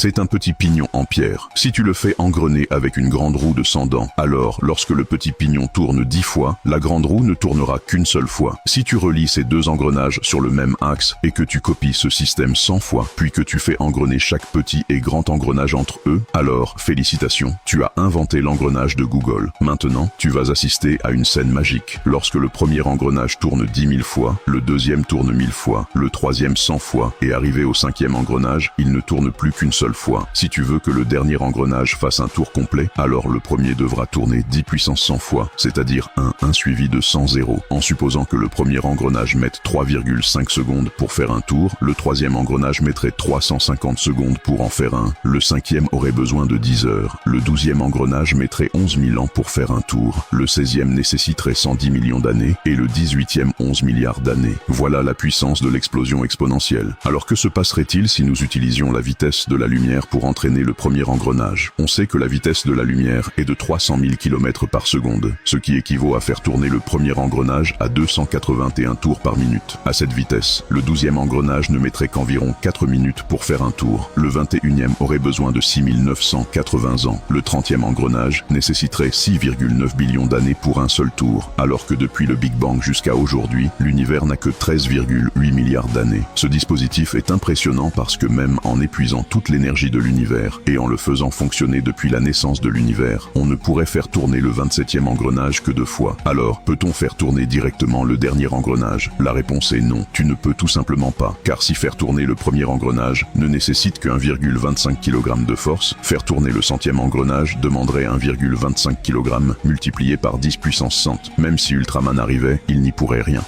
C'est un petit pignon en pierre. Si tu le fais engrener avec une grande roue de 100 dents, alors lorsque le petit pignon tourne 10 fois, la grande roue ne tournera qu'une seule fois. Si tu relis ces deux engrenages sur le même axe et que tu copies ce système 100 fois, puis que tu fais engrener chaque petit et grand engrenage entre eux, alors félicitations, tu as inventé l'engrenage de Google. Maintenant, tu vas assister à une scène magique. Lorsque le premier engrenage tourne 10 000 fois, le deuxième tourne 1000 fois, le troisième 100 fois, et arrivé au cinquième engrenage, il ne tourne plus qu'une seule fois. Si tu veux que le dernier engrenage fasse un tour complet, alors le premier devra tourner 10 puissance 100 fois, c'est-à-dire 1 suivi de 100 zéros. En supposant que le premier engrenage mette 3,5 secondes pour faire un tour, le troisième engrenage mettrait 350 secondes pour en faire un, le cinquième aurait besoin de 10 heures, le 12e engrenage mettrait 11 000 ans pour faire un tour, le 16e nécessiterait 110 millions d'années, et le 18e 11 milliards d'années. Voilà la puissance de l'explosion exponentielle. Alors que se passerait-il si nous utilisions la vitesse de la lumière pour entraîner le premier engrenage? On sait que la vitesse de la lumière est de 300 000 km par seconde, ce qui équivaut à faire tourner le premier engrenage à 281 tours par minute. À cette vitesse, le 12e engrenage ne mettrait qu'environ 4 minutes pour faire un tour, le 21e aurait besoin de 6980 ans, le 30e engrenage nécessiterait 6,9 billions d'années pour un seul tour, alors que depuis le Big Bang jusqu'à aujourd'hui, l'univers n'a que 13,8 milliards d'années. Ce dispositif est impressionnant parce que même en épuisant toute l'énergie de l'univers et en le faisant fonctionner depuis la naissance de l'univers, on ne pourrait faire tourner le 27e engrenage que 2 fois. Alors, peut-on faire tourner directement le dernier engrenage? La réponse est non. Tu ne peux tout simplement pas, car si faire tourner le premier engrenage ne nécessite que 1,25 kg de force, faire tourner le 100e engrenage demanderait 1,25 kg multiplié par 10 puissance 100. Même si Ultraman arrivait, il n'y pourrait rien.